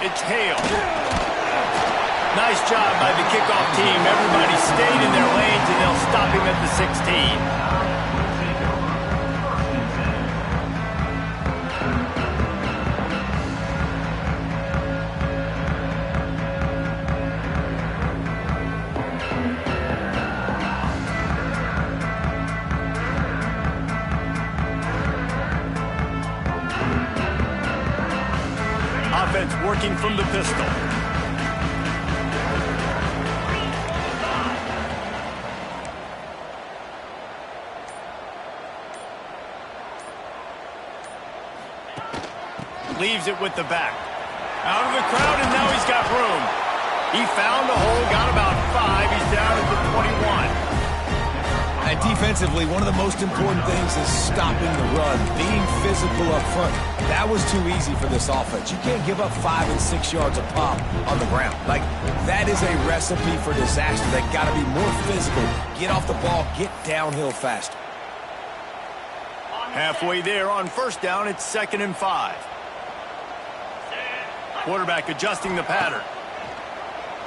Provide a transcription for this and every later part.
It's Hale. Nice job by the kickoff team. Everybody stayed in their lanes, and they'll stop him at the 16. Offense working from the pistol. Leaves it with the back. Out of the crowd, and now he's got room. He found a hole, got about 5. He's down at the 21. And defensively, one of the most important things is stopping the run, being physical up front. That was too easy for this offense. You can't give up 5 and 6 yards a pop on the ground. Like, that is a recipe for disaster. They got to be more physical. Get off the ball, get downhill faster. Halfway there on first down, it's 2nd and 5. Quarterback adjusting the pattern.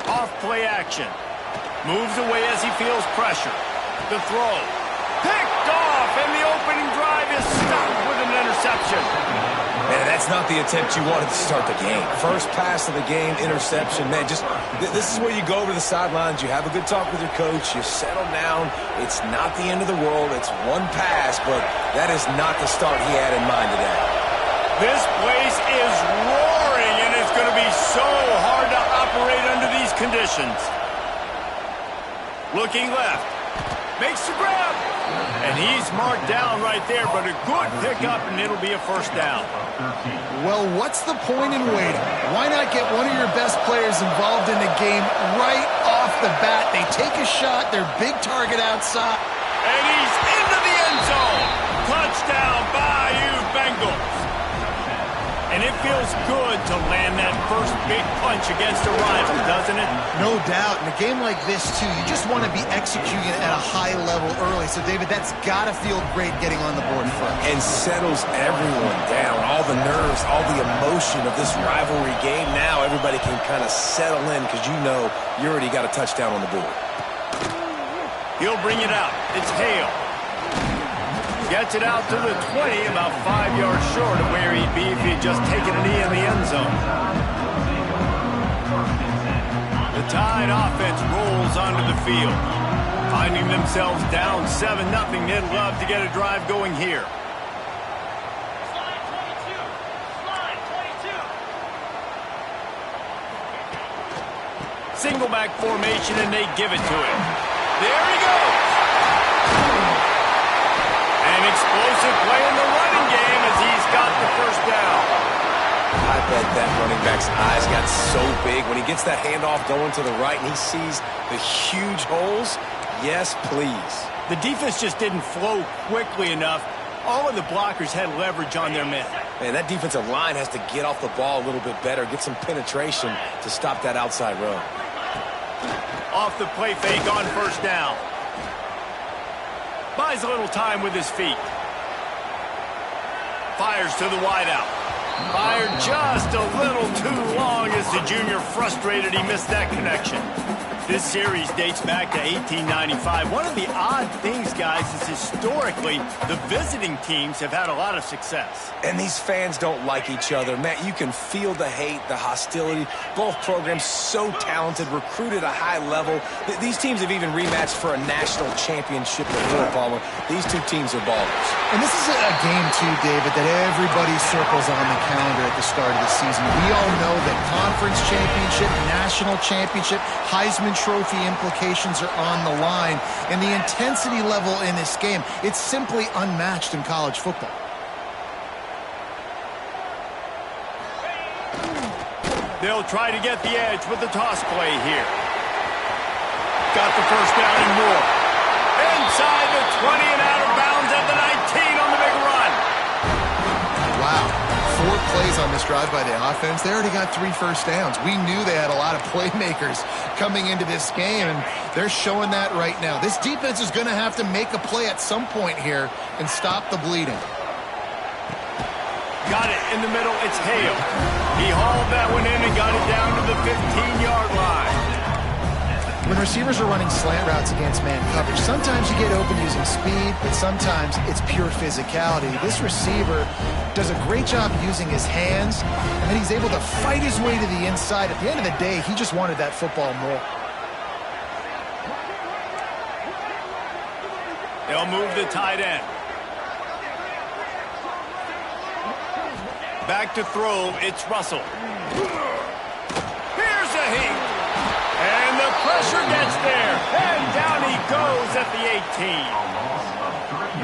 Off play action. Moves away as he feels pressure. The throw. Picked off, and the opening drive is stopped with an interception. Man, that's not the attempt you wanted to start the game. First pass of the game, interception. Man, this is where you go over the sidelines. You have a good talk with your coach. You settle down. It's not the end of the world. It's one pass, but that is not the start he had in mind today. This place is roaring, and it's going to be so hard to operate under these conditions. Looking left. Makes the grab. And he's marked down right there, but a good pickup, and it'll be a first down. Well, what's the point in waiting? Why not get one of your best players involved in the game right off the bat? They take a shot, their big target outside. And he's into the end zone. Touchdown, Bayou Bengals. And it feels good to land that first big punch against a rival, doesn't it? No doubt. In a game like this, too, you just want to be executing at a high level early. So, David, that's got to feel great getting on the board first. And settles everyone down. All the nerves, all the emotion of this rivalry game. Now everybody can kind of settle in because you know you already got a touchdown on the board. He'll bring it out. It's Hale. Gets it out to the 20, about 5 yards short of where he'd be if he'd just taken a knee in the end zone. The Tide offense rolls onto the field. Finding themselves down 7-0, they'd love to get a drive going here. Single back formation, and they give it to him. There he goes. An explosive play in the running game as he's got the first down. I bet that running back's eyes got so big when he gets that handoff going to the right and he sees the huge holes. Yes, please. The defense just didn't flow quickly enough. All of the blockers had leverage on their men. Man, that defensive line has to get off the ball a little bit better, get some penetration to stop that outside run. Off the play fake on first down. Buys a little time with his feet. Fires to the wideout. Fired just a little too long as the junior frustrated he missed that connection. This series dates back to 1895. One of the odd things, guys, is historically the visiting teams have had a lot of success. And these fans don't like each other. Matt, you can feel the hate, the hostility. Both programs so talented, recruited at a high level. These teams have even rematched for a national championship before, Palmer. These two teams are ballers. And this is a game, too, David, that everybody circles on the calendar at the start of the season. We all know that conference championship, national championship, Heisman Trophy implications are on the line, and the intensity level in this game, it's simply unmatched in college football. They'll try to get the edge with the toss play here. Got the first down and more. Inside the 20 and out of bounds at the 19 on the big run. Wow. 4 plays on this drive by the offense. They already got 3 first downs. We knew they had a lot of playmakers coming into this game, and they're showing that right now. This defense is going to have to make a play at some point here and stop the bleeding. Got it in the middle. It's Hale. He hauled that one in and got it down to the 15-yard line. When receivers are running slant routes against man coverage, sometimes you get open using speed, but sometimes it's pure physicality. This receiver does a great job using his hands, and then he's able to fight his way to the inside. At the end of the day, he just wanted that football more. They'll move the tight end. Back to throw, it's Russell. Here's a heat. And the pressure gets there. And down he goes at the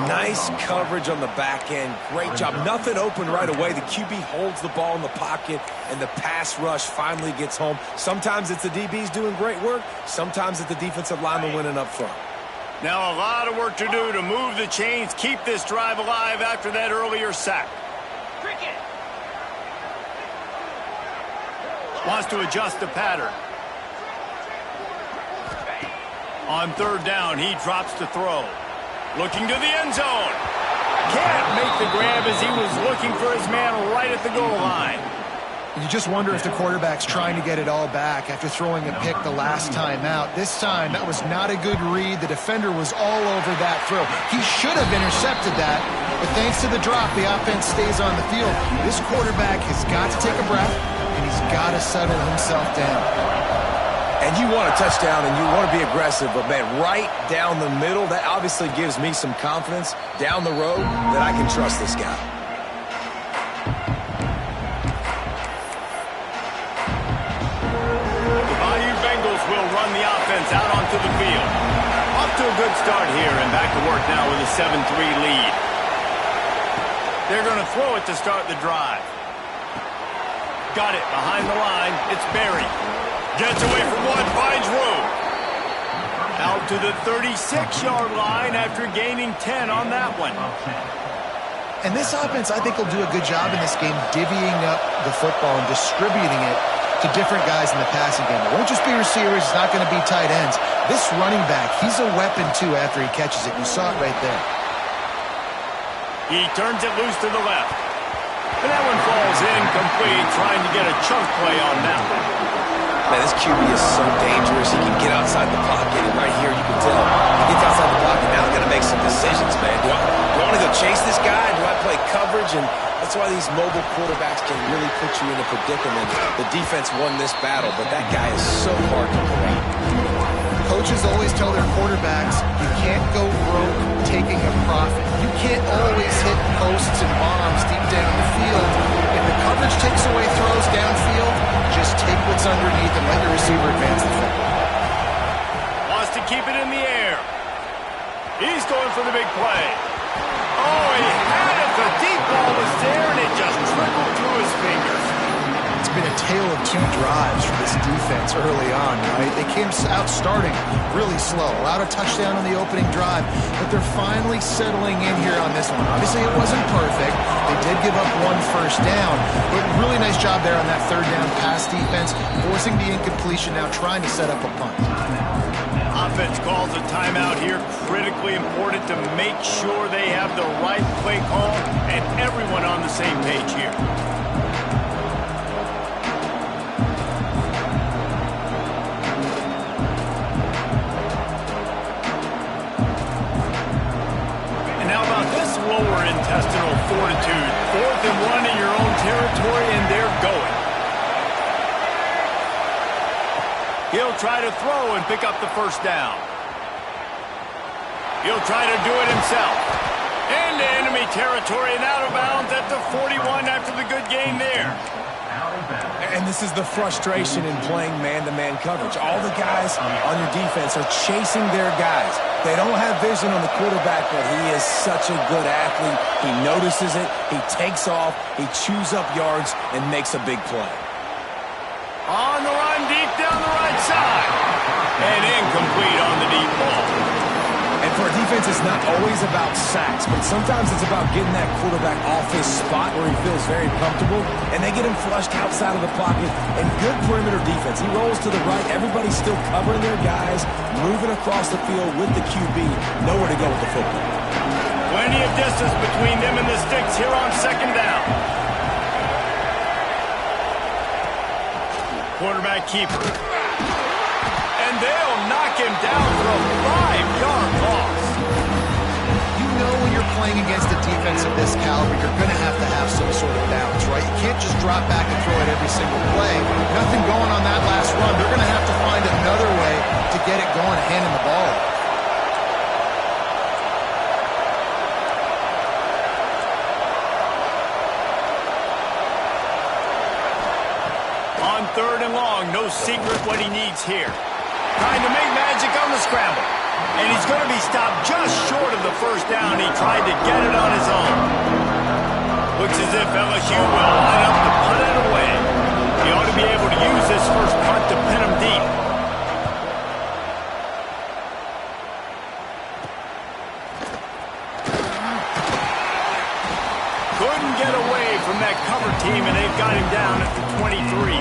18. Nice coverage on the back end. Great job. Nothing open right away. The QB holds the ball in the pocket, and the pass rush finally gets home. Sometimes it's the DBs doing great work. Sometimes it's the defensive lineman winning up front. Now a lot of work to do to move the chains, keep this drive alive after that earlier sack. Wants to adjust the pattern. On third down, he drops to throw. Looking to the end zone. Can't make the grab as he was looking for his man right at the goal line. You just wonder if the quarterback's trying to get it all back after throwing a pick the last time out. This time, that was not a good read. The defender was all over that throw. He should have intercepted that, but thanks to the drop, the offense stays on the field. This quarterback has got to take a breath, and he's got to settle himself down. And you want a touchdown, and you want to be aggressive, but, man, right down the middle, that obviously gives me some confidence down the road that I can trust this guy. Run the offense out onto the field. Off to a good start here and back to work now with a 7-3 lead. They're going to throw it to start the drive. Got it behind the line. It's Berry. Gets away from one, finds room. Out to the 36-yard line after gaining 10 on that one. And this offense, I think, will do a good job in this game divvying up the football and distributing it to different guys in the passing game. It won't just be receivers. It's not going to be tight ends. This running back, he's a weapon, too, after he catches it. You saw it right there. He turns it loose to the left. And that one falls incomplete, trying to get a chunk play on that one. Man, this QB is so dangerous. He can get outside the pocket, and right here you can tell he gets outside the pocket. Now he's got to make some decisions, man. Do I want to go chase this guy? Do I play coverage? And that's why these mobile quarterbacks can really put you in a predicament. The defense won this battle, but that guy is so hard to corral. Coaches always tell their quarterbacks, you can't go broke taking a profit. You can't always hit posts and bombs deep down the field. If the coverage takes away throws downfield, just take what's underneath and let your receiver advance the football. Wants to keep it in the air. He's going for the big play. Oh, he had it. The deep ball was there, and it just trickled through his fingers. It's been a tale of two drives for this defense early on, right? They came out starting really slow. Allowed a touchdown on the opening drive, but they're finally settling in here on this one. Obviously, it wasn't perfect. They did give up one first down, but really nice job there on that third down pass defense, forcing the incompletion, now trying to set up a punt. Offense calls a timeout here. Critically important to make sure they have the right play call and everyone on the same page here. And how about this lower intestinal fortitude? 4th and 1 in your own territory, and they're going. He'll try to throw and pick up the first down. He'll try to do it himself. Into enemy territory and out of bounds at the 41 after the good gain there. And this is the frustration in playing man-to-man coverage. All the guys on your defense are chasing their guys. They don't have vision on the quarterback, but he is such a good athlete. He notices it, he takes off, he chews up yards, and makes a big play. On the run, deep down the right side. And incomplete on the deep ball. And for a defense, it's not always about sacks, but sometimes it's about getting that quarterback off his spot where he feels very comfortable, and they get him flushed outside of the pocket. And good perimeter defense. He rolls to the right. Everybody's still covering their guys, moving across the field with the QB. Nowhere to go with the football. Plenty of distance between them and the sticks here on second down. Quarterback keeper. And they'll knock him down for a 5-yard loss. You know when you're playing against a defense of this caliber, you're going to have some sort of balance, right? You can't just drop back and throw it every single play. Nothing going on that last run. They're going to have to find another way to get it going, handing the ball. On 3rd and long, no secret what he needs here. Trying to make magic on the scramble. And he's going to be stopped just short of the first down. He tried to get it on his own. Looks as if LSU will line up to punt it away. He ought to be able to use this first punt to pin him deep. Couldn't get away from that cover team, and they've got him down at the 23.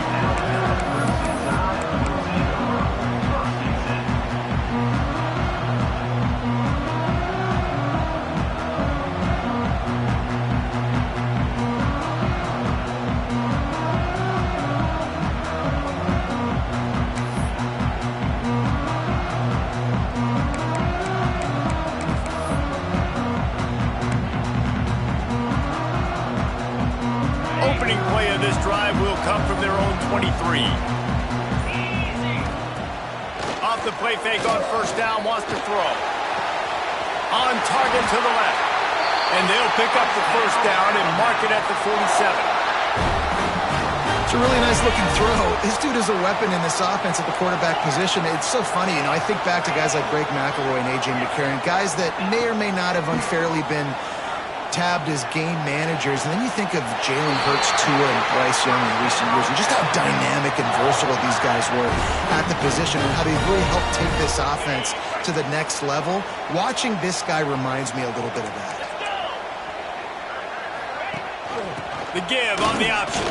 Opening play of this drive will come from their own 23. Off the play fake on first down, wants to throw. On target to the left. And they'll pick up the first down and mark it at the 47. It's a really nice looking throw. This dude is a weapon in this offense at the quarterback position. It's so funny, you know, I think back to guys like Greg McElroy and A.J. McCarron, guys that may or may not have unfairly been tabbed as game managers, and then you think of Jalen Hurts, Tua, and Bryce Young in recent years, and just how dynamic and versatile these guys were at the position and how they really helped take this offense to the next level. Watching this guy reminds me a little bit of that. The give on the option.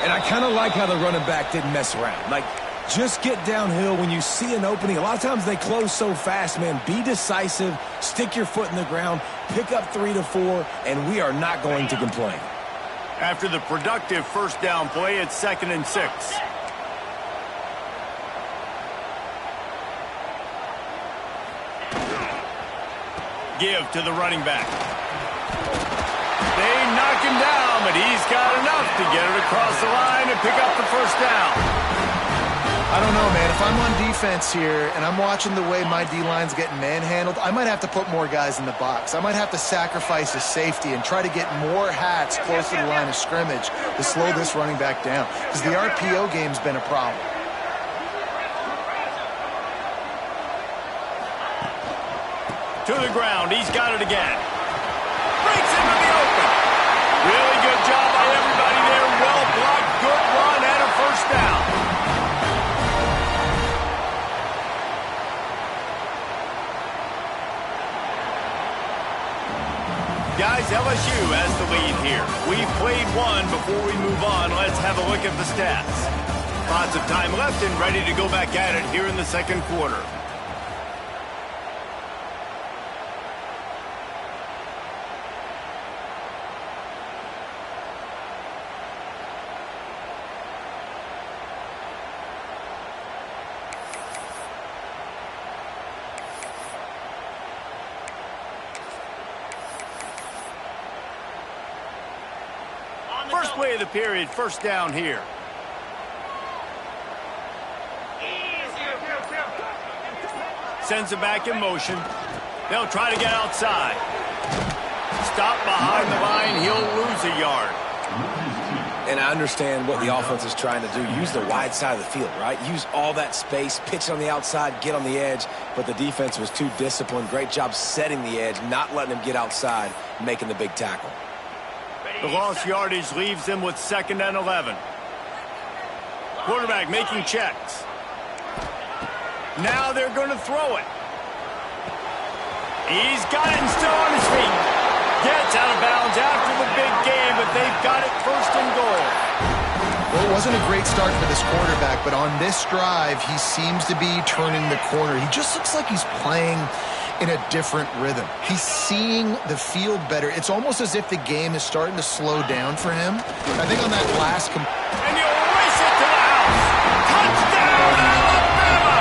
And I kind of like how the running back didn't mess around. Like, just get downhill when you see an opening. A lot of times they close so fast, man. Be decisive, stick your foot in the ground, pick up 3 to 4, and we are not going to complain. After the productive first down play, it's 2nd and 6. Give to the running back. They knock him down, but he's got enough to get it across the line and pick up the first down. I don't know, man. If I'm on defense here and I'm watching the way my D-line's getting manhandled, I might have to put more guys in the box. I might have to sacrifice a safety and try to get more hats close to the line of scrimmage to slow this running back down, because the RPO game's been a problem. To the ground. He's got it again. Breaks into the open. Really good job by everybody there. Well blocked. Good run and a first down. Guys, LSU has the lead here. We've played one. Before we move on, let's have a look at the stats. Lots of time left and ready to go back at it here in the second quarter. First play of the period, first down here. Sends it back in motion. They'll try to get outside. Stop behind the line. He'll lose a yard. And I understand what the offense is trying to do. Use the wide side of the field, right? Use all that space, pitch on the outside, get on the edge. But the defense was too disciplined. Great job setting the edge, not letting him get outside, making the big tackle. The lost yardage leaves them with 2nd and 11. Quarterback making checks. Now they're going to throw it. He's got it and still on his feet. Gets out of bounds after the big game, but they've got it 1st and goal. Well, it wasn't a great start for this quarterback, but on this drive, he seems to be turning the corner. He just looks like he's playing in a different rhythm. He's seeing the field better. It's almost as if the game is starting to slow down for him. I think on that last... And you'll race it to the house. Touchdown, Alabama!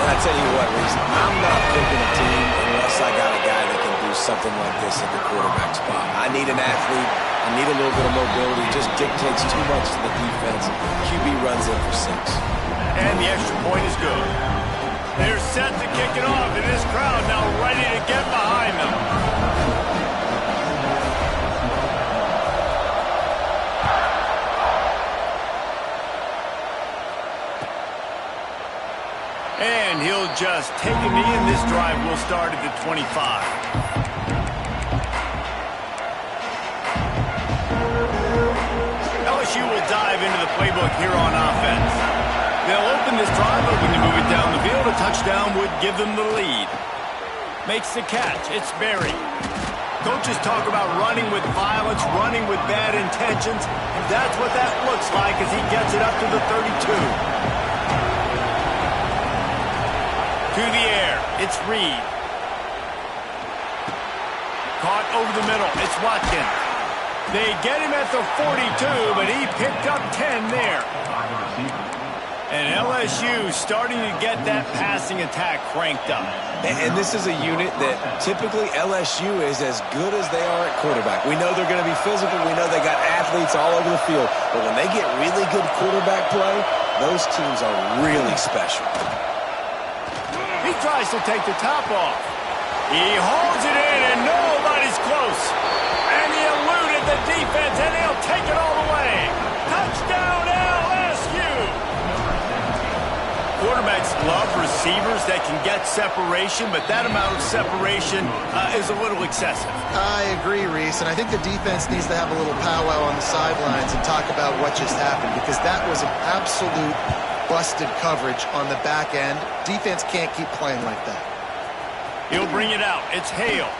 And I tell you what, Reese, I'm not picking a team unless I got a guy that can do something like this at the quarterback spot. I need an athlete. I need a little bit of mobility. It just dictates too much to the defense. QB runs in for 6. And the extra point is good. They're set to kick it off, and this crowd now ready to get behind them. And he'll just take a knee, and this drive will start at the 25. LSU will dive into the playbook here on offense. They'll open this drive, hoping to move it down the field. A touchdown would give them the lead. Makes the catch. It's Berry. Coaches talk about running with violence, running with bad intentions. That's what that looks like as he gets it up to the 32. To the air. It's Reed. Caught over the middle. It's Watkins. They get him at the 42, but he picked up 10 there. And LSU starting to get that passing attack cranked up. And this is a unit that typically LSU is as good as they are at quarterback. We know they're going to be physical. We know they got athletes all over the field. But when they get really good quarterback play, those teams are really special. He tries to take the top off. He holds it in, and nobody's close. And he eluded the defense, and he'll take it all the way. Touchdown, LSU! Quarterbacks love receivers that can get separation, but that amount of separation is a little excessive. I agree, Reese, and I think the defense needs to have a little powwow on the sidelines and talk about what just happened, because that was an absolute busted coverage on the back end. Defense can't keep playing like that. He'll bring it out. It's Hale.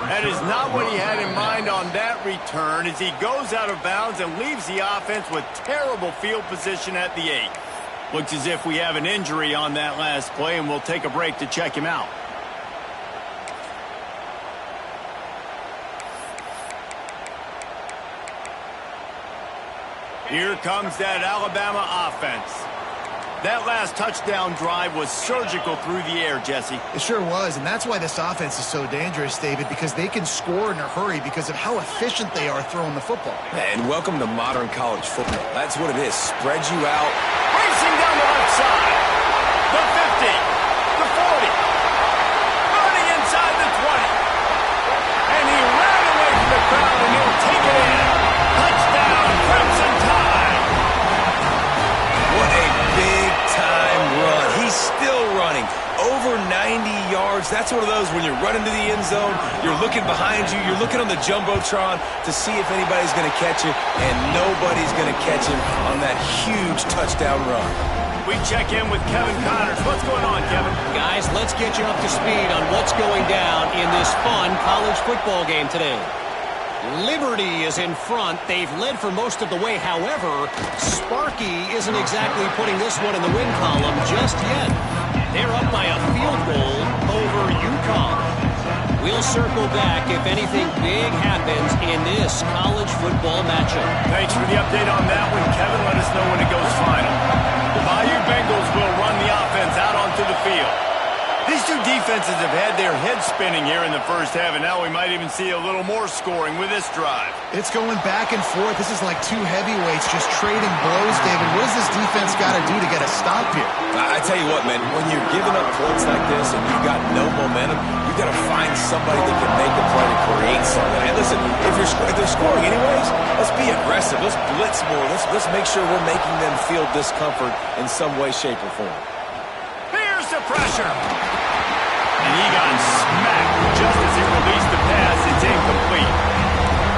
That is not what he had in mind on that return as he goes out of bounds and leaves the offense with terrible field position at the 8. Looks as if we have an injury on that last play, and we'll take a break to check him out. Here comes that Alabama offense. That last touchdown drive was surgical through the air, Jesse. It sure was, and that's why this offense is so dangerous, David, because they can score in a hurry because of how efficient they are throwing the football. And welcome to modern college football. That's what it is. Spread you out. Racing down the left side. The 50. The 40. Running inside the 20. And he ran away from the crowd, and he'll take it in. Touchdown, Crimson Tide. What a big-time run. He's still running. Over 90 yards. That's one of those when you're running to the end zone, you're looking behind you, you're looking on the Jumbotron to see if anybody's going to catch it, and nobody's going to catch him on that huge touchdown run. We check in with Kevin Connors. What's going on, Kevin? Guys, let's get you up to speed on what's going down in this fun college football game today. Liberty is in front. They've led for most of the way. However, Sparky isn't exactly putting this one in the win column just yet. They're up by a field goal over UConn. We'll circle back if anything big happens in this college football matchup. Thanks for the update on that one, Kevin. Let us know when it goes final. The Bayou Bengals will run the offense out onto the field. These two defenses have had their heads spinning here in the first half, and now we might even see a little more scoring with this drive. It's going back and forth. This is like two heavyweights just trading blows, David. What does this defense got to do to get a stop here? I tell you what, man, when you're giving up points like this and you've got no momentum, you've got to find somebody that can make a play to create something. And listen, if they're scoring anyways, let's be aggressive. Let's blitz more. Let's make sure we're making them feel discomfort in some way, shape, or form. Here's the pressure. And he got smacked just as he released the pass. It's incomplete.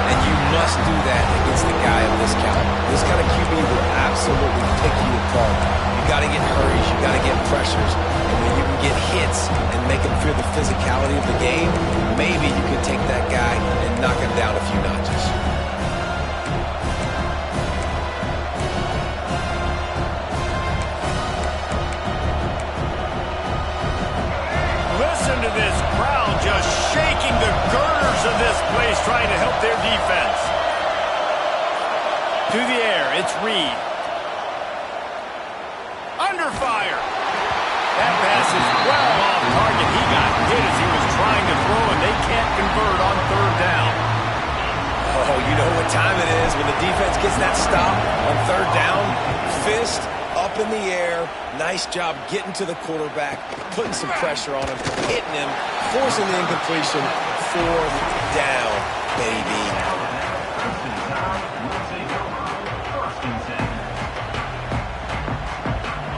And you must do that against the guy of this caliber. This kind of QB will absolutely pick you apart. You got to get hurries. You got to get pressures. And when you can get hits and make them feel the physicality of the game, maybe you can take that guy and knock him down a few notches. just shaking the girders of this place, trying to help their defense. To the air, it's Reed. Under fire. That pass is well off target. He got hit as he was trying to throw, and they can't convert on third down. Oh, you know what time it is when the defense gets that stop on third down. Fist up in the air. Nice job getting to the quarterback, putting some pressure on him, hitting him, forcing the incompletion. Fourth down, baby.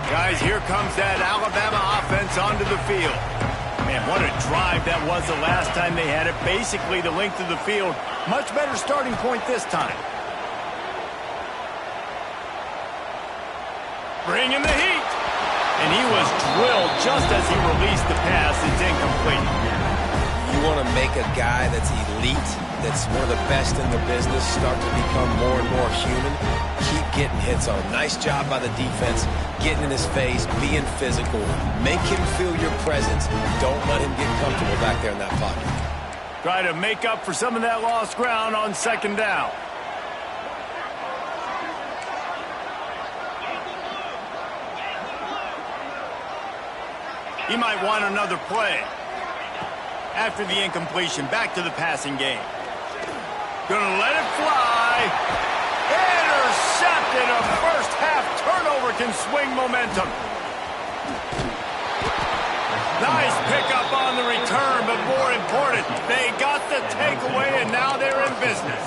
Guys, here comes that Alabama offense onto the field. Man, what a drive that was the last time they had it. Basically the length of the field. Much better starting point this time. Bringing the heat. And he was drilled just as he released the pass. It's incomplete. You want to make a guy that's elite, that's one of the best in the business, start to become more and more human, keep getting hits on him. Nice job by the defense, getting in his face, being physical. Make him feel your presence. Don't let him get comfortable back there in that pocket. Try to make up for some of that lost ground on second down. He might want another play. After the incompletion, back to the passing game. Gonna let it fly. Intercepted. A first half turnover can swing momentum. Nice pickup on the return, but more important, they got the takeaway, and now they're in business.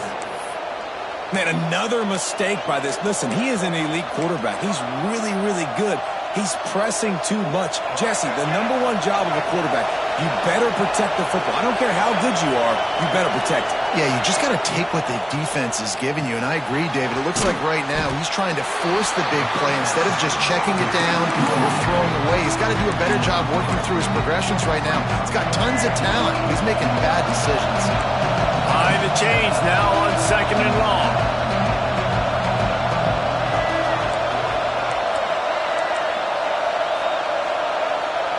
Man, another mistake by this. Listen, he is an elite quarterback. He's really, really good. He's pressing too much. Jesse, the #1 job of a quarterback, you better protect the football. I don't care how good you are, you better protect it. Yeah, you just got to take what the defense is giving you, and I agree, David. It looks like right now he's trying to force the big play instead of just checking it down or throwing away. He's got to do a better job working through his progressions right now. He's got tons of talent. He's making bad decisions. Behind the chains now on second and long.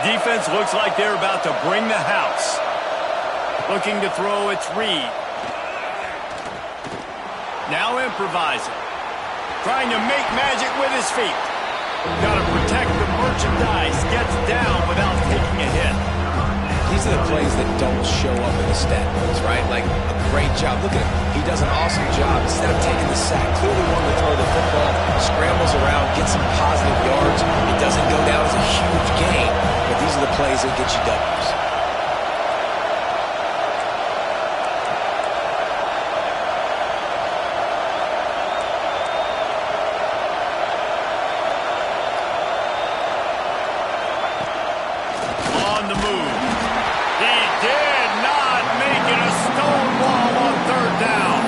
Defense looks like they're about to bring the house. Looking to throw, it's Reed. Now improvising. Trying to make magic with his feet. Got to protect the merchandise. Gets down without taking a hit. These are the plays that don't show up in the stat books, right? Like a great job. Look at him. He does an awesome job. Instead of taking the sack, clearly wanting to throw the football, scrambles around, gets some positive yards. It doesn't go down as a huge gain, but these are the plays that get you W's. On the move. He did not make it a stone wall on third down.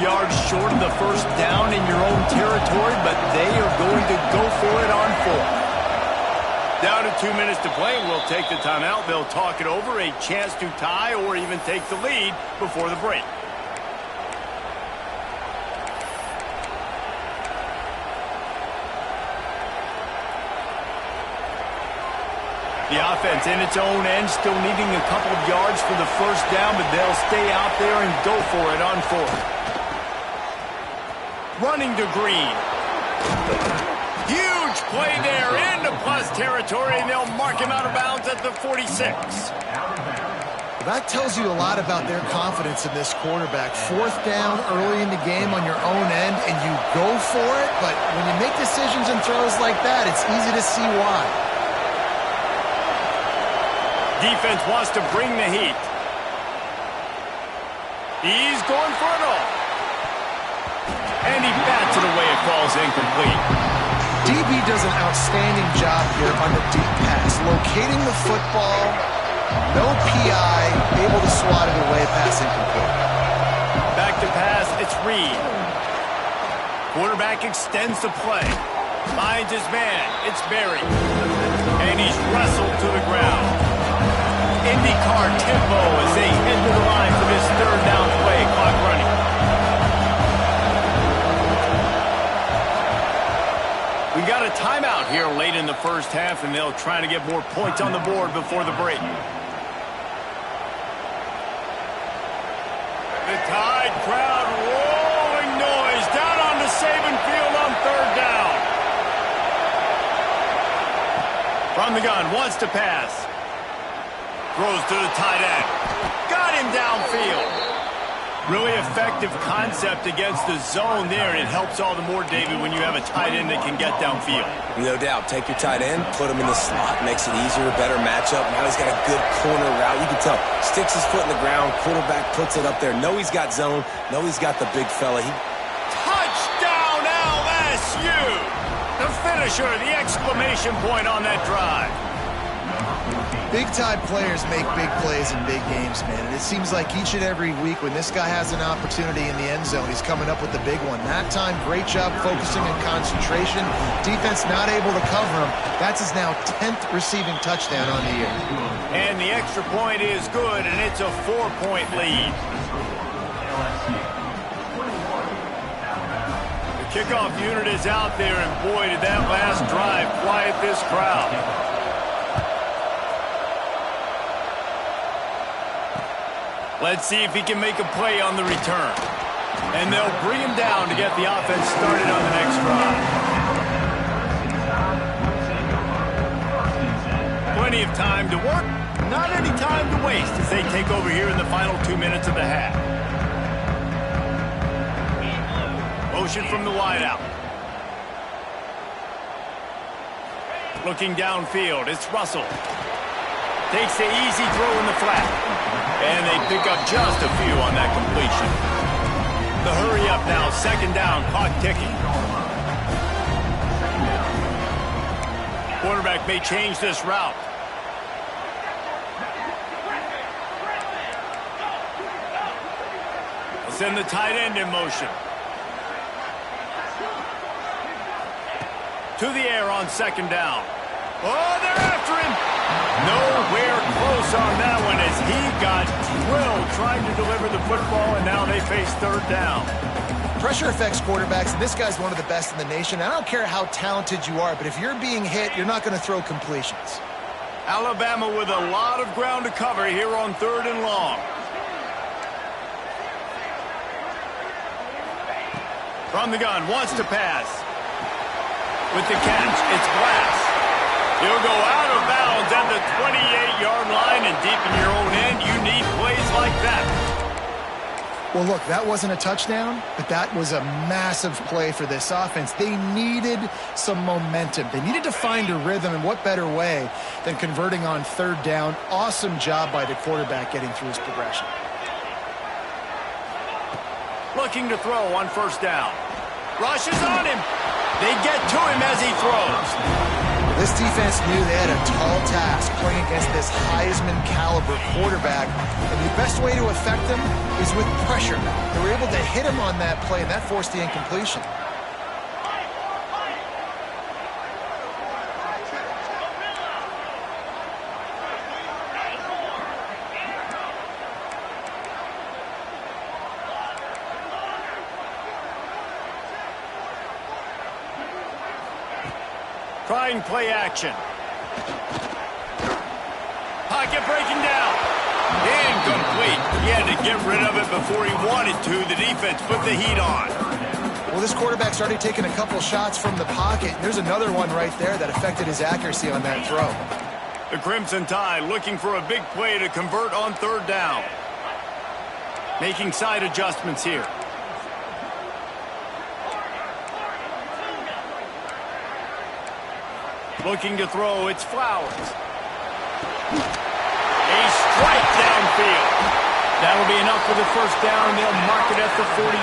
Yards short of the first down in your own territory, but they are going to go for it on fourth. Down to 2 minutes to play. We'll take the timeout. They'll talk it over. A chance to tie or even take the lead before the break. The offense in its own end, still needing a couple of yards for the first down, but they'll stay out there and go for it on fourth. Running to Green. Huge play there into plus territory, and they'll mark him out of bounds at the 46. That tells you a lot about their confidence in this quarterback. Fourth down early in the game on your own end, and you go for it, but when you make decisions and throws like that, it's easy to see why. Defense wants to bring the heat. He's going for it all. And he bats it away. It falls incomplete. DB does an outstanding job here on the deep pass, locating the football, no PI, able to swat it away, pass incomplete. Back to pass, it's Reed. Quarterback extends the play. Finds his man, it's Berry. And he's wrestled to the ground. IndyCar tempo as they head to the line for this third down play, clock running. We got a timeout here late in the first half, and they'll try to get more points on the board before the break. The Tide crowd rolling noise down onto Saban Field on third down. From the gun, wants to pass. Throws to the tight end. Got him downfield. Really effective concept against the zone there, and it helps all the more, David, when you have a tight end that can get downfield. No doubt. Take your tight end, put him in the slot, makes it easier, better matchup. Now he's got a good corner route. You can tell. Sticks his foot in the ground, quarterback puts it up there. Know he's got zone. Know he's got the big fella. Touchdown, LSU! The finisher, the exclamation point on that drive. Big-time players make big plays in big games, man. And it seems like each and every week when this guy has an opportunity in the end zone, he's coming up with the big one. That time, great job focusing and concentration. Defense not able to cover him. That's his now 10th receiving touchdown on the year. And the extra point is good, and it's a 4-point lead. The kickoff unit is out there, and boy, did that last drive quiet this crowd. Let's see if he can make a play on the return. And they'll bring him down to get the offense started on the next drive. Plenty of time to work, not any time to waste as they take over here in the final 2 minutes of the half. Motion from the wideout. Looking downfield, it's Russell. Takes the easy throw in the flat. And they pick up just a few on that completion. The hurry up now, second down, clock ticking. Quarterback may change this route. They'll send the tight end in motion. To the air on second down. Oh, they're after him. Nowhere close on that one as he got drilled trying to deliver the football, and now they face third down. Pressure affects quarterbacks, and this guy's one of the best in the nation. I don't care how talented you are, but if you're being hit, you're not going to throw completions. Alabama with a lot of ground to cover here on third and long. From the gun, wants to pass. With the catch, it's Glass. He'll go out of bounds at the 28-yard line, and deep in your own end, you need plays like that. Well, look, that wasn't a touchdown, but that was a massive play for this offense. They needed some momentum. They needed to find a rhythm, and what better way than converting on third down. Awesome job by the quarterback getting through his progression. Looking to throw on first down. Rushes on him. They get to him as he throws. This defense knew they had a tall task playing against this Heisman caliber quarterback, and the best way to affect them is with pressure. They were able to hit him on that play, and that forced the incompletion. Trying play action. Pocket breaking down. Incomplete. He had to get rid of it before he wanted to. The defense put the heat on. Well, this quarterback's already taken a couple shots from the pocket. There's another one right there that affected his accuracy on that throw. The Crimson Tide looking for a big play to convert on third down. Making side adjustments here. Looking to throw, it's Flowers. A strike downfield. That'll be enough for the first down, and they'll mark it at the 48.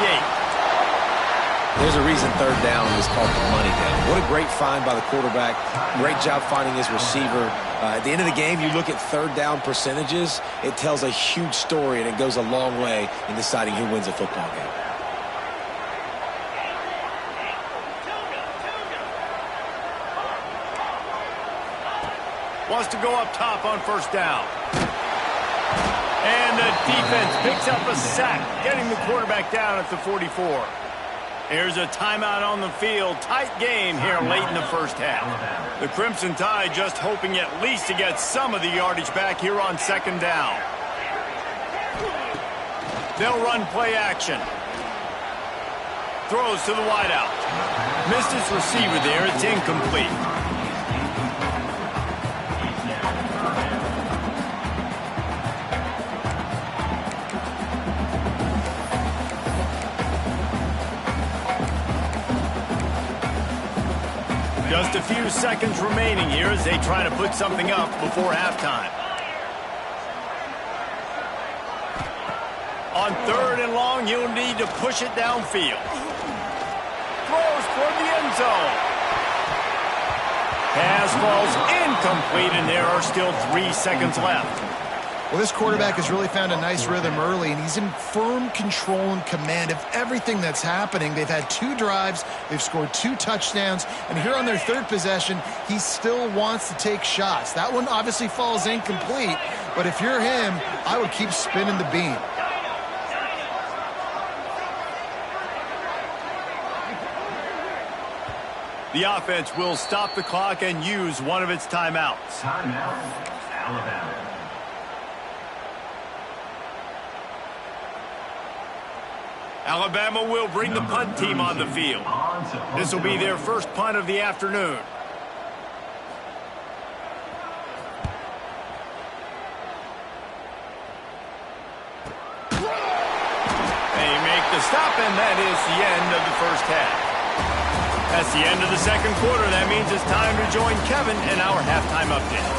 There's a reason third down is called the money down. What a great find by the quarterback. Great job finding his receiver. At the end of the game, you look at third down percentages, it tells a huge story, and it goes a long way in deciding who wins a football game. Wants to go up top on first down. And the defense picks up a sack, getting the quarterback down at the 44. Here's a timeout on the field. Tight game here late in the first half. The Crimson Tide just hoping at least to get some of the yardage back here on second down. They'll run play action. Throws to the wideout. Missed his receiver there. It's incomplete. Just a few seconds remaining here as they try to put something up before halftime. On third and long, you'll need to push it downfield. Throws toward the end zone. Pass falls incomplete, and there are still 3 seconds left. Well, this quarterback has really found a nice rhythm early, and he's in firm control and command of everything that's happening. They've had 2 drives, they've scored 2 touchdowns, and here on their third possession, he still wants to take shots. That one obviously falls incomplete, but if you're him, I would keep spinning the beam. The offense will stop the clock and use one of its timeouts. Timeout, Alabama. Alabama will bring the punt team on the field. This will be their first punt of the afternoon. They make the stop, and that is the end of the first half. That's the end of the second quarter. That means it's time to join Kevin in our halftime update.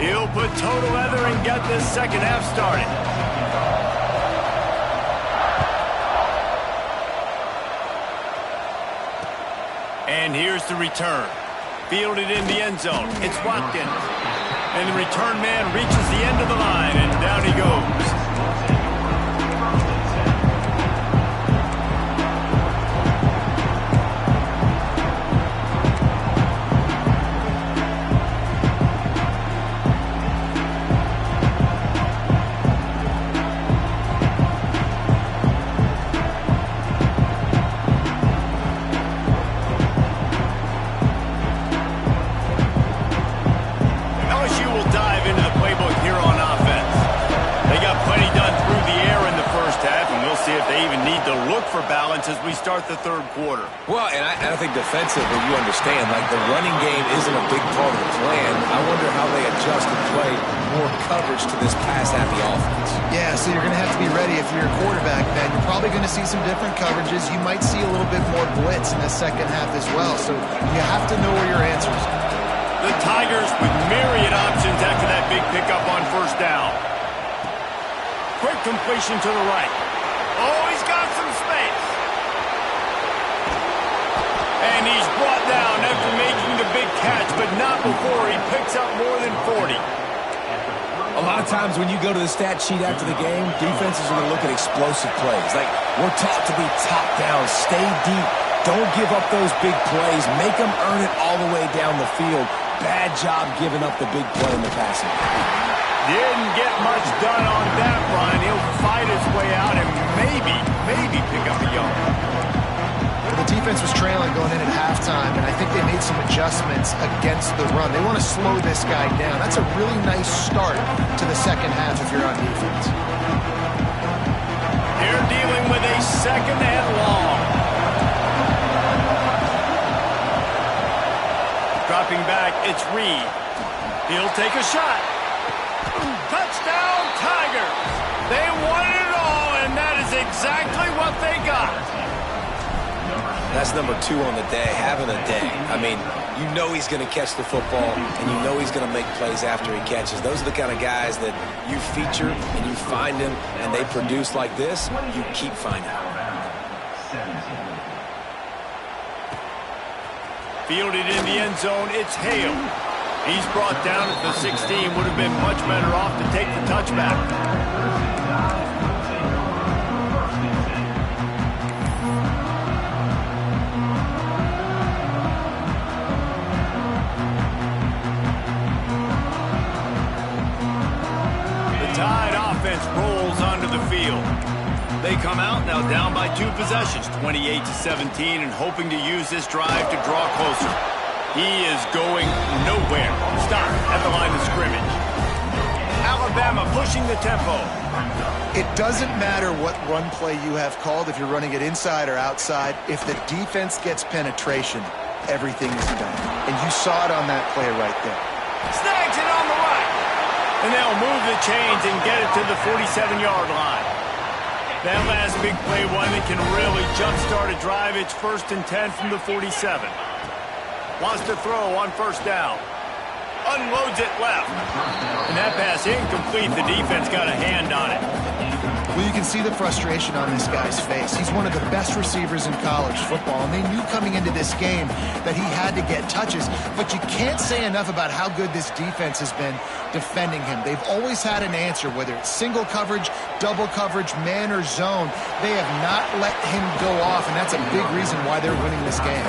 He'll put total leather and get this second half started. And here's the return. Fielded in the end zone. It's Watkins. And the return man reaches the end of the line, and down he goes. For balance as we start the third quarter. Well, and I think defensively, you understand, like the running game isn't a big part of the plan. I wonder how they adjust and play more coverage to this pass-happy offense. Yeah, so you're going to have to be ready if you're a quarterback, man. You're probably going to see some different coverages. You might see a little bit more blitz in the second half as well, so you have to know where your answers are. The Tigers with myriad options after that big pickup on first down. Quick completion to the right. Oh, he's got some space. And he's brought down after making the big catch, but not before he picks up more than 40. A lot of times when you go to the stat sheet after the game, defenses are going to look at explosive plays. Like, we're taught to be top down, stay deep, don't give up those big plays, make them earn it all the way down the field. Bad job giving up the big play in the passing. Didn't get much done on that run. He'll fight his way out and maybe pick up a yard. The defense was trailing going in at halftime, and I think they made some adjustments against the run. They want to slow this guy down. That's a really nice start to the second half if you're on defense. They're dealing with a second and long. Dropping back, it's Reed. He'll take a shot. Touchdown, Tigers! They won it all, and that is exactly what they got. That's number 2 on the day, having a day. I mean, you know he's going to catch the football, and you know he's going to make plays after he catches. Those are the kind of guys that you feature and you find them, and they produce like this, you keep finding them. Fielded in the end zone, it's Hale. He's brought down at the 16. Would have been much better off to take the touchback. The Tide offense rolls onto the field. They come out now down by 2 possessions, 28-17, and hoping to use this drive to draw closer. He is going nowhere. Stop at the line of scrimmage. Alabama pushing the tempo. It doesn't matter what run play you have called, if you're running it inside or outside. If the defense gets penetration, everything is done. And you saw it on that play right there. Snags it on the right. And they'll move the chains and get it to the 47-yard line. That last big play, one that can really jumpstart a drive. It's 1st and 10 from the 47. Wants to throw on 1st down. Unloads it left. And that pass incomplete. The defense got a hand on it. Well, you can see the frustration on this guy's face. He's one of the best receivers in college football, and they knew coming into this game that he had to get touches, but you can't say enough about how good this defense has been defending him. They've always had an answer, whether it's single coverage, double coverage, man or zone. They have not let him go off, and that's a big reason why they're winning this game.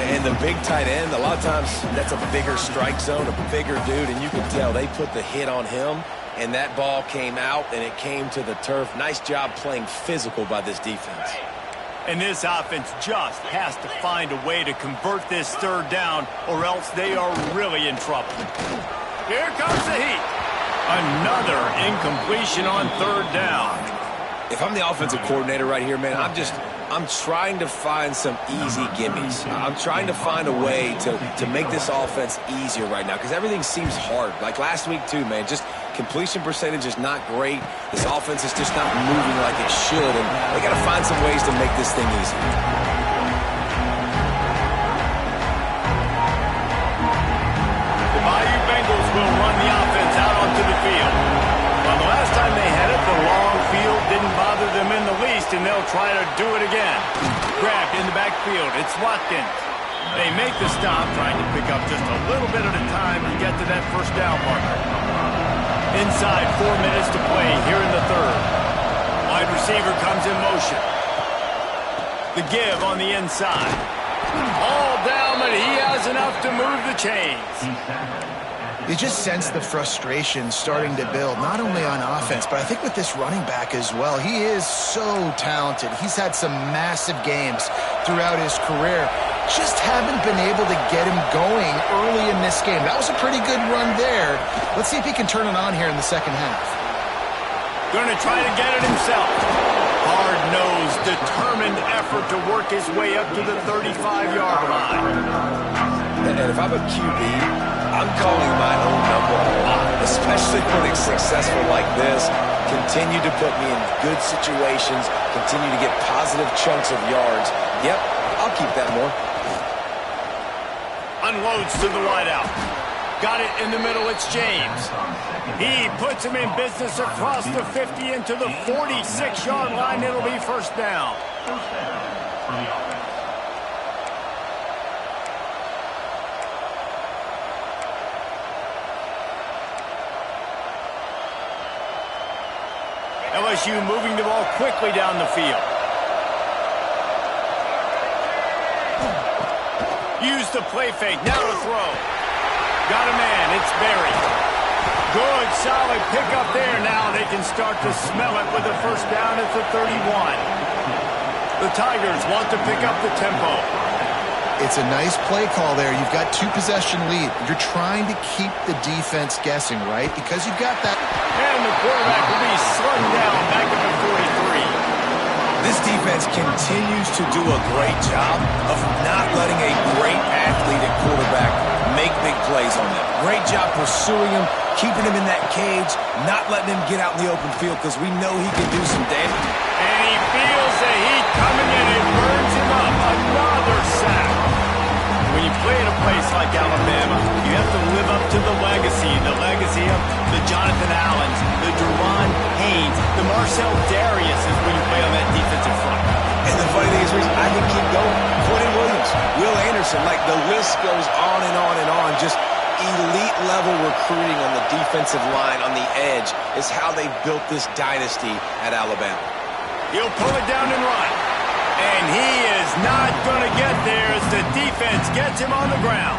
And the big tight end, a lot of times that's a bigger strike zone, a bigger dude, and you can tell they put the hit on him, and that ball came out, and it came to the turf. Nice job playing physical by this defense. And this offense just has to find a way to convert this 3rd down, or else they are really in trouble. Here comes the heat. Another incompletion on 3rd down. If I'm the offensive coordinator right here, man, I'm trying to find some easy gimmies. I'm trying to find a way to make this offense easier right now because everything seems hard. Like last week too, man, just completion percentage is not great. This offense is just not moving like it should, and they got to find some ways to make this thing easy. The Bayou Bengals will run the offense out onto the field. Well, the last time they had it, the long field didn't bother them in the least, and they'll try to do it again. Grabbed in the backfield. It's Watkins. They make the stop, trying to pick up just a little bit at a time to get to that 1st down marker. Inside 4 minutes to play here in the 3rd. Wide receiver comes in motion. The give on the inside. All down, but he has enough to move the chains. You just sense the frustration starting to build, not only on offense, but I think with this running back as well. He is so talented. He's had some massive games throughout his career. Just haven't been able to get him going early in this game. That was a pretty good run there. Let's see if he can turn it on here in the 2nd half. Going to try to get it himself. Hard-nosed, determined effort to work his way up to the 35-yard line. And if I'm a QB, I'm calling my own number a lot, especially when it's successful like this. Continue to put me in good situations, continue to get positive chunks of yards. Yep, I'll keep that more. Unloads to the wideout. Got it in the middle, it's James. He puts him in business across the 50 into the 46-yard line. It'll be 1st down. LSU moving the ball quickly down the field. Use the play fake, now to throw. Got a man, it's Berry. Good, solid pickup there. Now they can start to smell it with a 1st down at the 31. The Tigers want to pick up the tempo. It's a nice play call there. You've got 2-possession lead. You're trying to keep the defense guessing, right? Because you've got that. And the quarterback will be slung down back at the 43. This defense continues to do a great job of not letting a great athlete at quarterback make big plays on them. Great job pursuing him, keeping him in that cage, not letting him get out in the open field because we know he can do some damage. And he feels the heat coming in. It burns him up. Another sack. When you play at a place like Alabama, you have to live up to the legacy of the Jonathan Allens, the Deron Haynes, the Marcel Darius is when you play on that defensive front. And the funny thing is, Reese, I can keep going. Quentin Williams, Will Anderson, like the list goes on and on and on. Just elite level recruiting on the defensive line, on the edge, is how they built this dynasty at Alabama. He'll pull it down and run. And he is not going to get there as the defense gets him on the ground.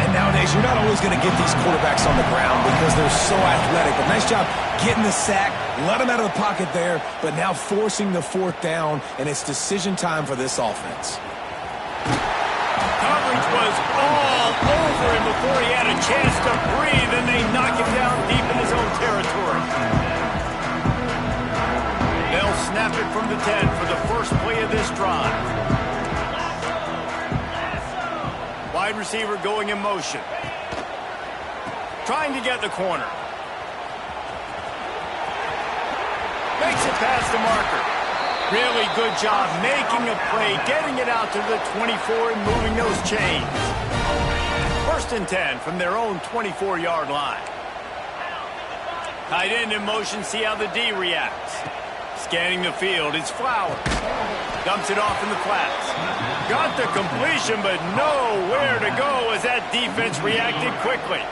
And nowadays, you're not always going to get these quarterbacks on the ground because they're so athletic. But nice job getting the sack, let him out of the pocket there, but now forcing the fourth down, and it's decision time for this offense. Coverage was all over him before he had a chance to breathe, and they knock him down deep in his own territory. They'll snap it from the 10 for the first play of this drive. Wide receiver going in motion. Trying to get the corner. Makes it past the marker. Really good job making a play, getting it out to the 24 and moving those chains. First and 10 from their own 24-yard line. Tight end in motion, see how the D reacts. Scanning the field, it's Flowers. Dumps it off in the flats. Got the completion, but nowhere to go as that defense reacted quickly.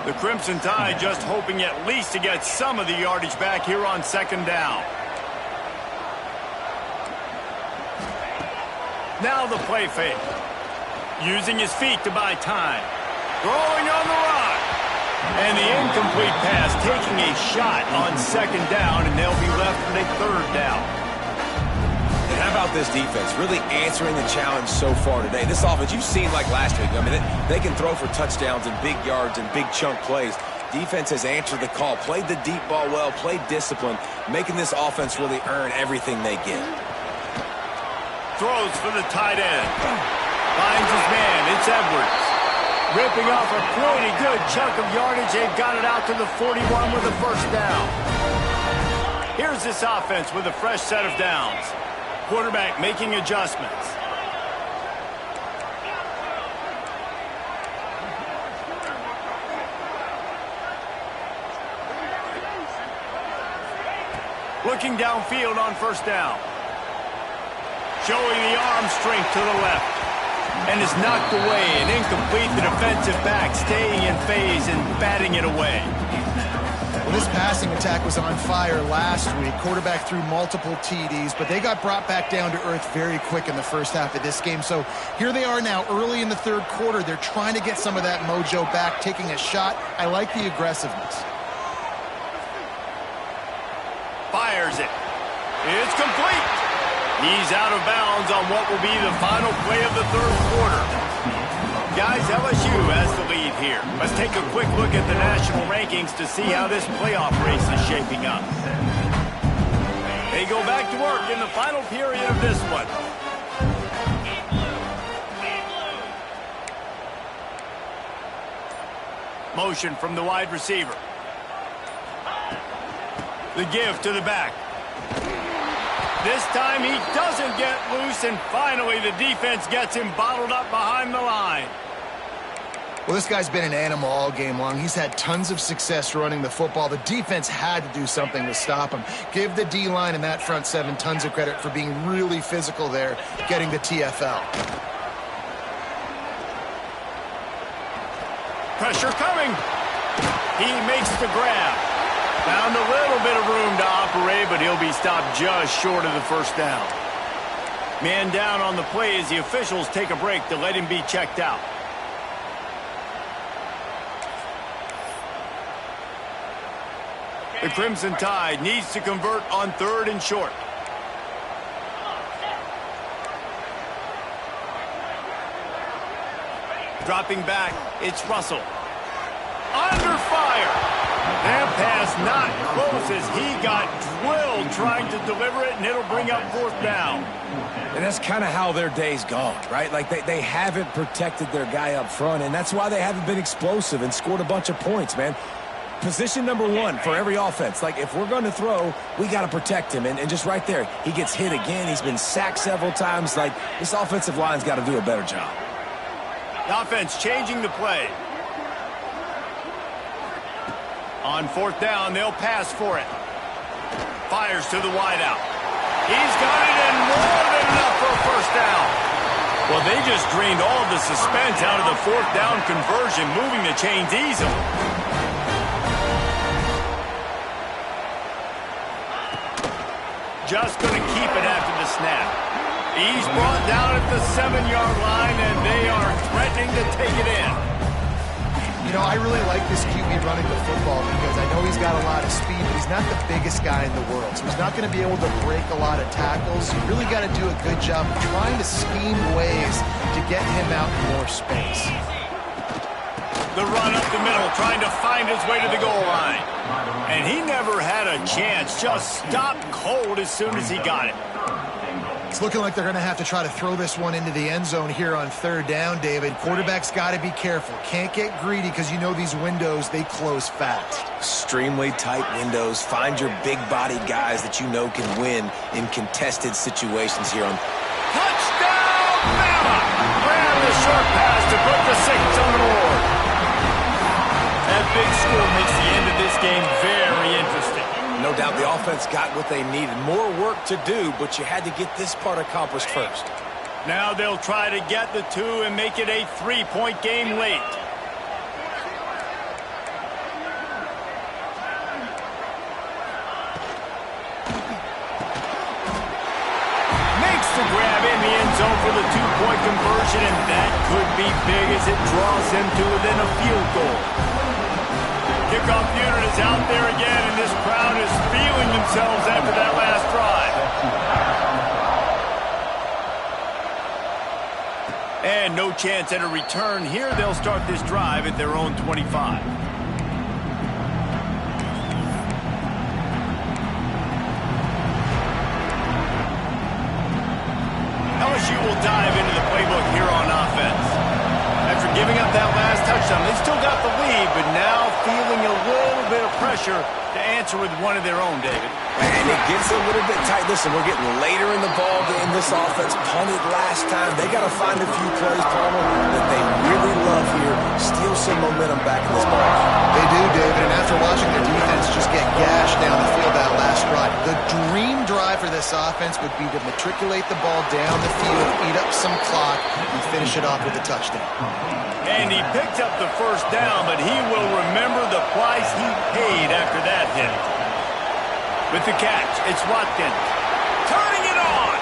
The Crimson Tide just hoping at least to get some of the yardage back here on second down. Now the play fake. Using his feet to buy time. Throwing on the run. And the incomplete pass taking a shot on second down, and they'll be left with a third down. And how about this defense really answering the challenge so far today? This offense, you've seen like last week. I mean, they can throw for touchdowns and big yards and big chunk plays. Defense has answered the call, played the deep ball well, played discipline, making this offense really earn everything they get. Throws for the tight end. Finds his man. It's Edwards. Ripping off a pretty good chunk of yardage. They've got it out to the 41 with a first down. Here's this offense with a fresh set of downs. Quarterback making adjustments. Looking downfield on first down. Showing the arm strength to the left. And is knocked away and incomplete. The defensive back staying in phase and batting it away. Well, this passing attack was on fire last week. Quarterback threw multiple TDs, but they got brought back down to earth very quick in the first half of this game. So here they are now early in the third quarter. They're trying to get some of that mojo back, taking a shot. I like the aggressiveness. Fires it. It's complete. He's out of bounds on what will be the final play of the third quarter. Guys, LSU has the lead here. Let's take a quick look at the national rankings to see how this playoff race is shaping up. They go back to work in the final period of this one. Motion from the wide receiver. The give to the back. This time he doesn't get loose, and finally the defense gets him bottled up behind the line. Well, this guy's been an animal all game long. He's had tons of success running the football. The defense had to do something to stop him. Give the D-line and that front seven tons of credit for being really physical there, getting the TFL. Pressure coming. He makes the grab. Found a little bit of room to operate, but he'll be stopped just short of the first down. Man down on the play as the officials take a break to let him be checked out. The Crimson Tide needs to convert on third and short. Dropping back, it's Russell. Under fire. That pass not close as he got drilled trying to deliver it, and it'll bring up fourth down. And that's kind of how their day's gone, right? Like they haven't protected their guy up front, and that's why they haven't been explosive and scored a bunch of points, man. position number one for every offense. Like, if we're going to throw, we got to protect him. And just right there, he gets hit again. He's been sacked several times. Like, this offensive line's got to do a better job. The offense changing the play. On fourth down, they'll pass for it. Fires to the wideout. He's got it, and more than enough for a first down. Well, they just drained all of the suspense out of the fourth down conversion, moving the chains easily. Just going to keep it after the snap. He's brought down at the 7-yard line, and they are threatening to take it in. You know, I really like this QB running the football because I know he's got a lot of speed, but he's not the biggest guy in the world. So he's not going to be able to break a lot of tackles. You really got to do a good job of trying to scheme ways to get him out in more space. The run up the middle, trying to find his way to the goal line. And he never had a chance, just stopped cold as soon as he got it. It's looking like they're going to have to try to throw this one into the end zone here on third down, David. Quarterback's got to be careful. Can't get greedy because you know these windows, they close fast. Extremely tight windows. Find your big-bodied guys that you know can win in contested situations here on. Touchdown, Bama! Ran the short pass to put the Saints on the board. That big score makes the end of this game very interesting. No doubt the offense got what they needed. More work to do, but you had to get this part accomplished first. Now they'll try to get the two and make it a 3-point game late. Makes the grab in the end zone for the 2-point conversion, and that could be big as it draws him to within a field goal. Kickoff unit is out there again, and this crowd is feeling themselves after that last drive. And no chance at a return here. They'll start this drive at their own 25. LSU will dive into the playbook here on offense. After giving up that last touchdown, they still got the lead, but now feeling a little bit of pressure to answer with one of their own, David. And it gets a little bit tight. Listen, we're getting later in the ball game. This offense punted last time. They got to find a few plays, Palmer, that they really love here. Steal some momentum back in this ball. They do, David, and after watching their defense just get gashed down the field that last drive, the dream drive for this offense would be to matriculate the ball down the field, eat up some clock, and finish it off with a touchdown. And he picked up the first down, but he will remember the price he paid after that hit. With the catch, it's Watkins. Turning it on!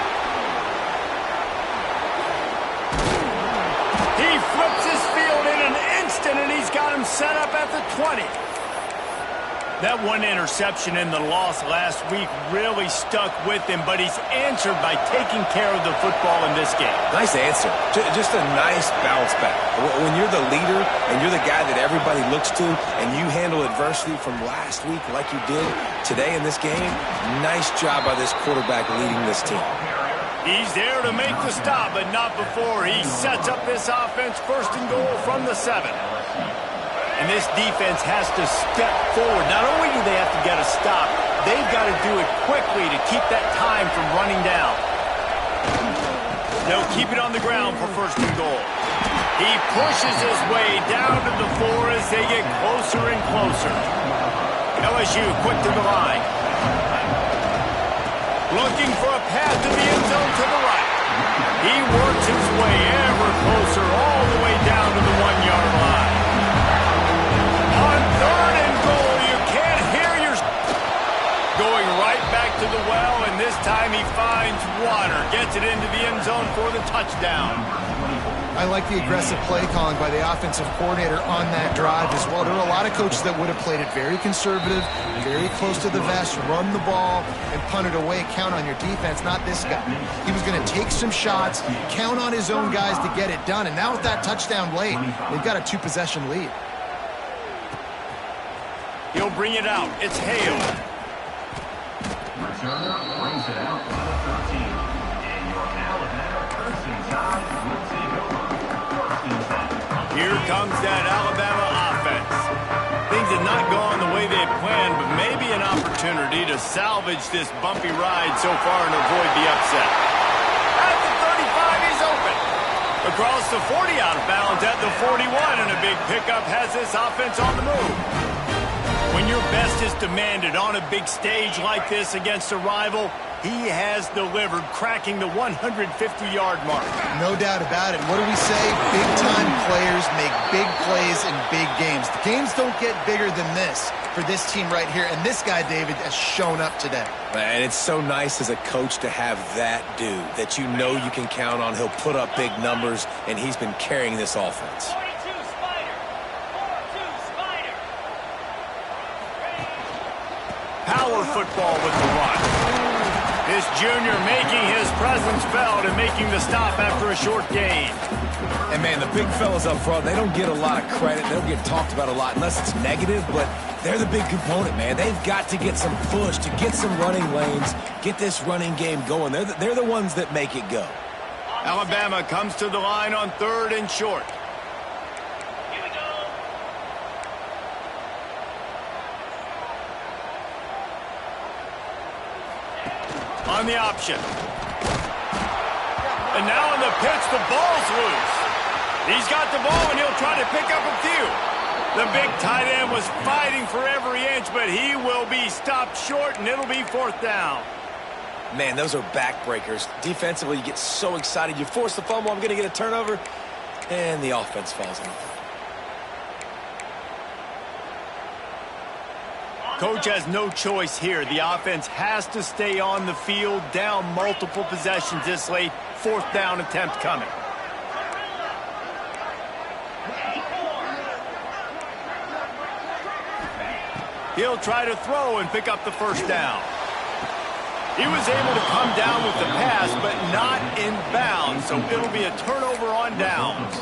He flips his field in an instant, and he's got him set up at the 20. That one interception and the loss last week really stuck with him, but he's answered by taking care of the football in this game. Nice answer. Just a nice bounce back. When you're the leader and you're the guy that everybody looks to and you handle adversity from last week like you did today in this game, nice job by this quarterback leading this team. He's there to make the stop, but not before he sets up this offense first and goal from the 7. And this defense has to step forward. Not only do they have to get a stop, they've got to do it quickly to keep that time from running down. They'll keep it on the ground for first and goal. He pushes his way down to the 4 as they get closer and closer. LSU quick to the line. Looking for a path to the end zone to the right. He works his way ever closer all the way down to the 1-yard line. On third and goal, you can't hear your... Going right back to the well, and this time he finds water. Gets it into the end zone for the touchdown. I like the aggressive play calling by the offensive coordinator on that drive as well. There were a lot of coaches that would have played it very conservative, very close to the vest, run the ball, and punt it away. Count on your defense, not this guy. He was going to take some shots, count on his own guys to get it done. And now with that touchdown late, they've got a 2-possession lead. He'll bring it out. It's Hale. Returner brings it out by the 13. And your Alabama first and 10 will take over. First and 10. Here comes that Alabama offense. Things have not gone the way to salvage this bumpy ride so far and avoid the upset. At the 35, he's open. Across the 40, out of bounds at the 41, and a big pickup has this offense on the move. When your best is demanded on a big stage like this against a rival, he has delivered, cracking the 150-yard mark. No doubt about it. What do we say? Big-time players make big plays in big games. The games don't get bigger than this for this team right here, and this guy, David, has shown up today. And it's so nice as a coach to have that dude that you know you can count on. He'll put up big numbers, and he's been carrying this offense. Power football with the run. This junior making his presence felt and making the stop after a short gain. And, man, the big fellas up front, they don't get a lot of credit. They don't get talked about a lot unless it's negative, but they're the big component, man. They've got to get some push, to get some running lanes, get this running game going. They're the ones that make it go. Alabama comes to the line on 3rd and short. On the option. And now in the pitch, the ball's loose. He's got the ball, and he'll try to pick up a few. The big tight end was fighting for every inch, but he will be stopped short, and it'll be 4th down. Man, those are backbreakers. Defensively, you get so excited. You force the fumble, I'm going to get a turnover, and the offense falls in. Coach has no choice here. The offense has to stay on the field, down multiple possessions this late. 4th down attempt coming. He'll try to throw and pick up the 1st down. He was able to come down with the pass, but not in bounds, so it'll be a turnover on downs.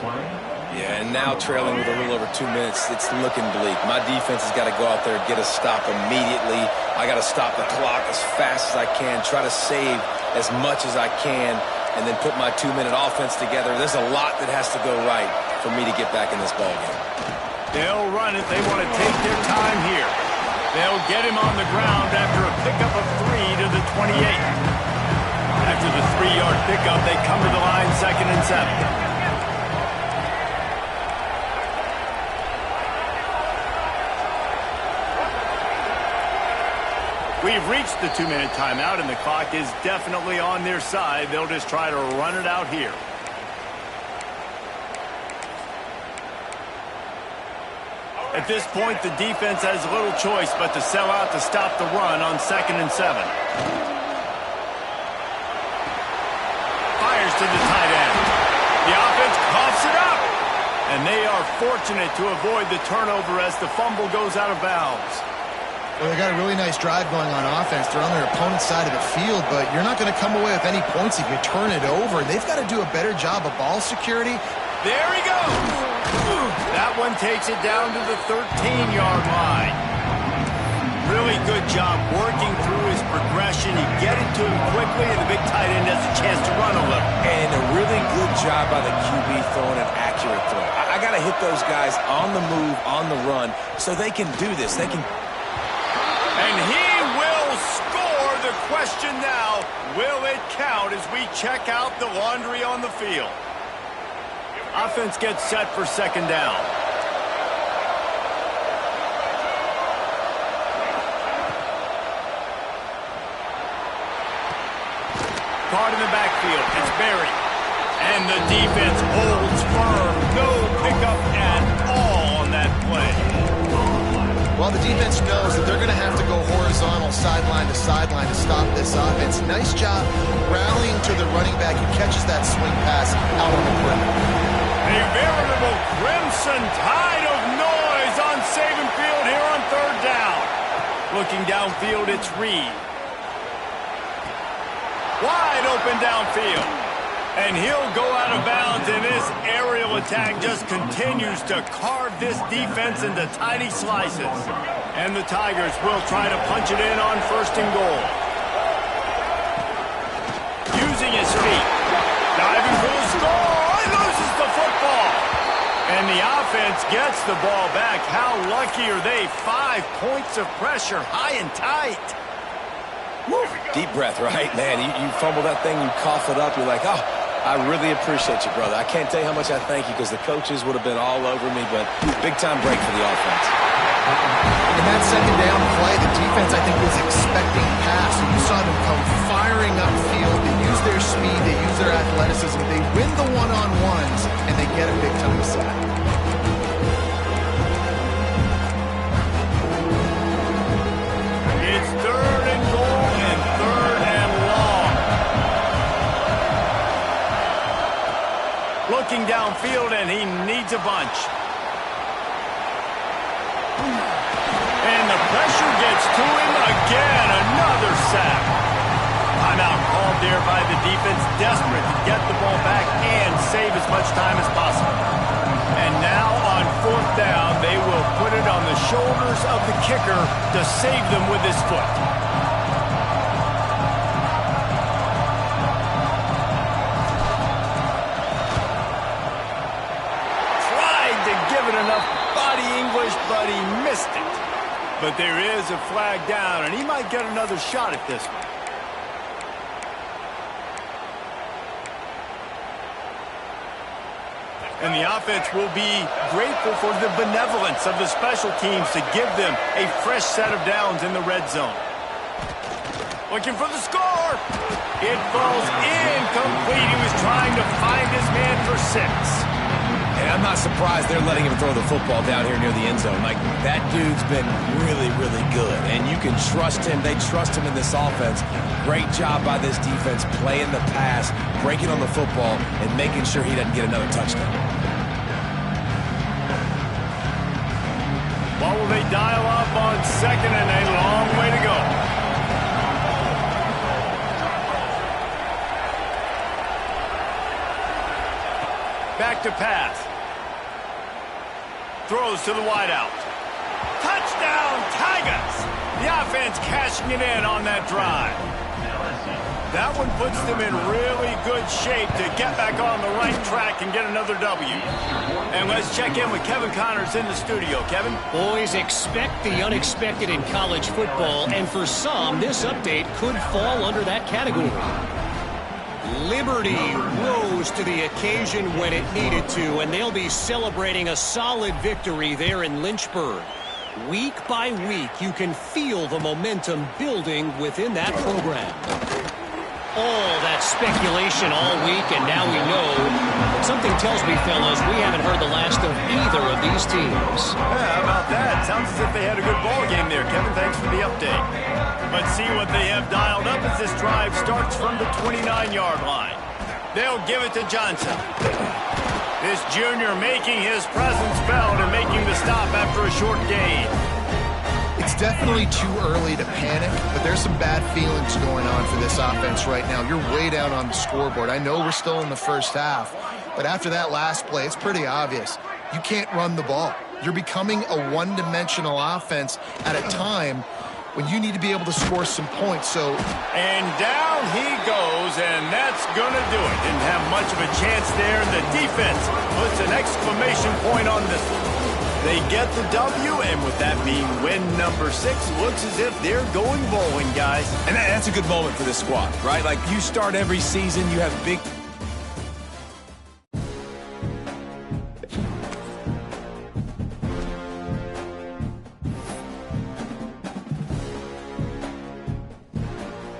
Yeah, and now trailing with a little over 2 minutes, it's looking bleak. My defense has got to go out there and get a stop immediately. I got to stop the clock as fast as I can, try to save as much as I can, and then put my 2-minute offense together. There's a lot that has to go right for me to get back in this ballgame. They'll run it. They want to take their time here. They'll get him on the ground after a pickup of 3 to the 28. After the 3-yard pickup, they come to the line 2nd and 7. We've reached the 2-minute timeout, and the clock is definitely on their side. They'll just try to run it out here. At this point, the defense has little choice but to sell out to stop the run on 2nd and 7. Fires to the tight end. The offense coughs it up. And they are fortunate to avoid the turnover as the fumble goes out of bounds. Well, they got a really nice drive going on offense. They're on their opponent's side of the field, but you're not going to come away with any points if you turn it over. They've got to do a better job of ball security. There he goes. That one takes it down to the 13-yard line. Really good job working through his progression. You get it to him quickly, and the big tight end has a chance to run a little. And a really good job by the QB throwing an accurate throw. I got to hit those guys on the move, on the run, so they can do this. They can... And he will score. The question now, will it count as we check out the laundry on the field? Offense gets set for 2nd down. Caught in the backfield. It's Berry. And the defense holds firm. No pickup at all on that play. Well, the defense knows that they're going to have to go horizontal sideline to stop this offense. Nice job rallying to the running back who catches that swing pass out on the perimeter. A veritable crimson tide of noise on Saban Field here on 3rd down. Looking downfield, it's Reed. Wide open downfield. And he'll go out of bounds, and this aerial attack just continues to carve this defense into tiny slices. And the Tigers will try to punch it in on 1st and goal. Using his feet. Diving for the score. He loses the football. And the offense gets the ball back. How lucky are they? 5 points of pressure, high and tight. Woo. Deep breath, right? Man, you fumble that thing, you cough it up, you're like, oh, I really appreciate you, brother. I can't tell you how much I thank you because the coaches would have been all over me, but big-time break for the offense. In that second down play, the defense, I think, was expecting pass. And you saw them come firing upfield. They use their speed. They use their athleticism. They win the one-on-ones, and they get a big-time sack. It's 3rd and goal and 3rd and long. Looking downfield, and he needs a bunch. And the pressure gets to him again. Another sack. Timeout called there by the defense, desperate to get the ball back and save as much time as possible. And now on 4th down, they will put it on the shoulders of the kicker to save them with his foot. Tried to give it enough body English, but he missed it. But there is a flag down, and he might get another shot at this one. And the offense will be grateful for the benevolence of the special teams to give them a fresh set of downs in the red zone. Looking for the score. It falls incomplete. He was trying to find his man for 6. And I'm not surprised they're letting him throw the football down here near the end zone. Like, that dude's been really, really good. And you can trust him. They trust him in this offense. Great job by this defense playing the pass, breaking on the football, and making sure he doesn't get another touchdown. What will they dial up on 2nd and a long way to go? Back to pass. Throws to the wideout. Touchdown, Tigers! The offense cashing it in on that drive. That one puts them in really good shape to get back on the right track and get another W. And let's check in with Kevin Connors in the studio. Kevin? Boys, expect the unexpected in college football, and for some, this update could fall under that category. Liberty rose to the occasion when it needed to, and they'll be celebrating a solid victory there in Lynchburg. Week by week, you can feel the momentum building within that program. All that speculation all week, and now we know. Something tells me, fellas, we haven't heard the last of either of these teams. Yeah, how about that? Sounds as if they had a good ball game there, Kevin. Thanks for the update. Let's see what they have dialed up as this drive starts from the 29-yard line. They'll give it to Johnson. This junior making his presence felt and making the stop after a short gain. It's definitely too early to panic, but there's some bad feelings going on for this offense right now. You're way down on the scoreboard. I know we're still in the first half, but after that last play, it's pretty obvious. You can't run the ball. You're becoming a one-dimensional offense at a time when you need to be able to score some points. And down he goes, and that's going to do it. Didn't have much of a chance there. The defense puts an exclamation point on this one. They get the W, and with that being win number 6, looks as if they're going bowling, guys. And that's a good moment for this squad, right? Like, you start every season, you have big